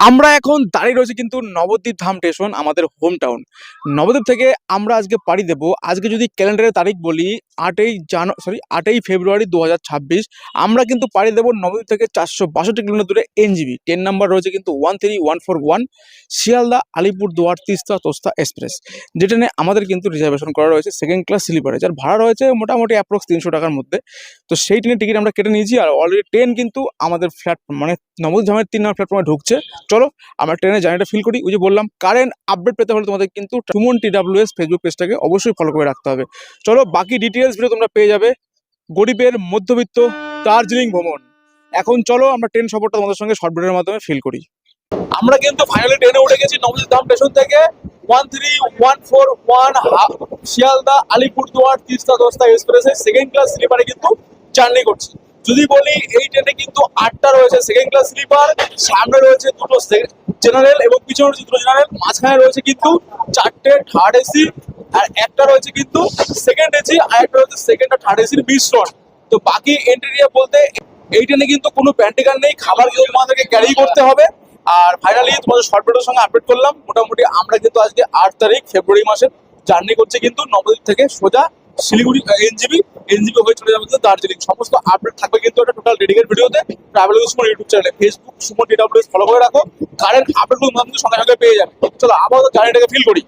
আমরা এখন দাঁড়িয়ে রয়েছি কিন্তু নবদ্বীপ ধাম স্টেশন, আমাদের হোম টাউন। নবদ্বীপ থেকে আমরা আজকে পাড়ি দেব। আজকে যদি ক্যালেন্ডারের তারিখ বলি 8ই ফেব্রুয়ারি 2026। আমরা কিন্তু পাড়ি দেব নবদ্বীপ থেকে 462 কিলোমিটার দূরে এনজিবি। ট্রেন নাম্বার রয়েছে কিন্তু 13141, শিয়ালদা আলিপুরদুয়ার তিস্তা তোস্তা এক্সপ্রেস। যে ট্রেনে আমাদের কিন্তু রিজার্ভেশন করা রয়েছে সেকেন্ড ক্লাস স্লিপারে, যার ভাড়া রয়েছে মোটামুটি অ্যাপ্রক্স 300 টাকার মধ্যে। তো সেই ট্রেনের টিকিট আমরা কেটে নিয়েছি, আর অলরেডি ট্রেন কিন্তু আমাদের প্ল্যাটফর্ম মানে নবদ্বীপ ধামের 3 নম্বর প্ল্যাটফর্মে ঢুকছে। চলো আমরা ট্রেনের জার্নিটা ফিল করি। ওই যে বললাম, কারেন্ট আপডেট পেতে হলে তোমাদের কিন্তু সুমন TWS ফেসবুক পেজটাকে অবশ্যই ফলো করে রাখতে হবে। চলো, বাকি ডিটেলস ভিডিও তোমরা পেয়ে যাবে। গরিবের মধ্যবিত্ত দার্জিলিং ভ্রমণ। এখন চলো আমরা ট্রেন সফরটা তোমাদের সঙ্গে শর্ট ভিডিওর মাধ্যমে ফিল করি। আমরা কিন্তু ফাইনালি ট্রেনে উঠে গেছি নবদ্বীপ ধাম স্টেশন থেকে। 13141 শিয়ালদা আলিপুরদুয়ার তিস্তা তোস্তা এক্সপ্রেসে সেকেন্ড ক্লাস স্লিপারে কিন্তু জার্নি করছি। যদি বলি এই ট্রেনে কিন্তু 8টা রয়েছে সেকেন্ড ক্লাস স্লিপার, সামনে রয়েছে দুটো জেনারেল এবং পিছনে রয়েছে দুটো জেনারেল, মাঝখানে রয়েছে কিন্তু 4টে থার্ড এসি, আর একটা রয়েছে কিন্তু সেকেন্ড এসি, আর একটা রয়েছে সেকেন্ড আর থার্ড এসির মিশ্রণ। তো বাকি এন্টেরিয়া বলতে এই ট্রেনে কিন্তু কোনো প্যান্টিকার নেই, খাবার কিন্তু তোমাদেরকে ক্যারি করতে হবে। আর ফাইনালি তোমাদের শর্ট ভিডিওর সঙ্গে আপডেট করলাম। মোটামুটি আমরা কিন্তু আজকে 8 তারিখ ফেব্রুয়ারি মাসের জার্নি করছি কিন্তু নবদ্বীপ থেকে সোজা শিলিগুড়ি এনজিবি হয়ে চলে যাবে কিন্তু দার্জিলিং। সমস্ত আপডেট থাকবে কিন্তু একটা টোটাল ডেডিকেট ভিডিওতে ট্রাভেল সুমন ইউটিউব চ্যানেলে। ফেসবুক সুমন TWS ফলো করে রাখো, কারেন্ট আপডেটগুলো কিন্তু সঙ্গে সঙ্গে পেয়ে যাবে। চলো আবার জার্নিটাকে ফিল করি।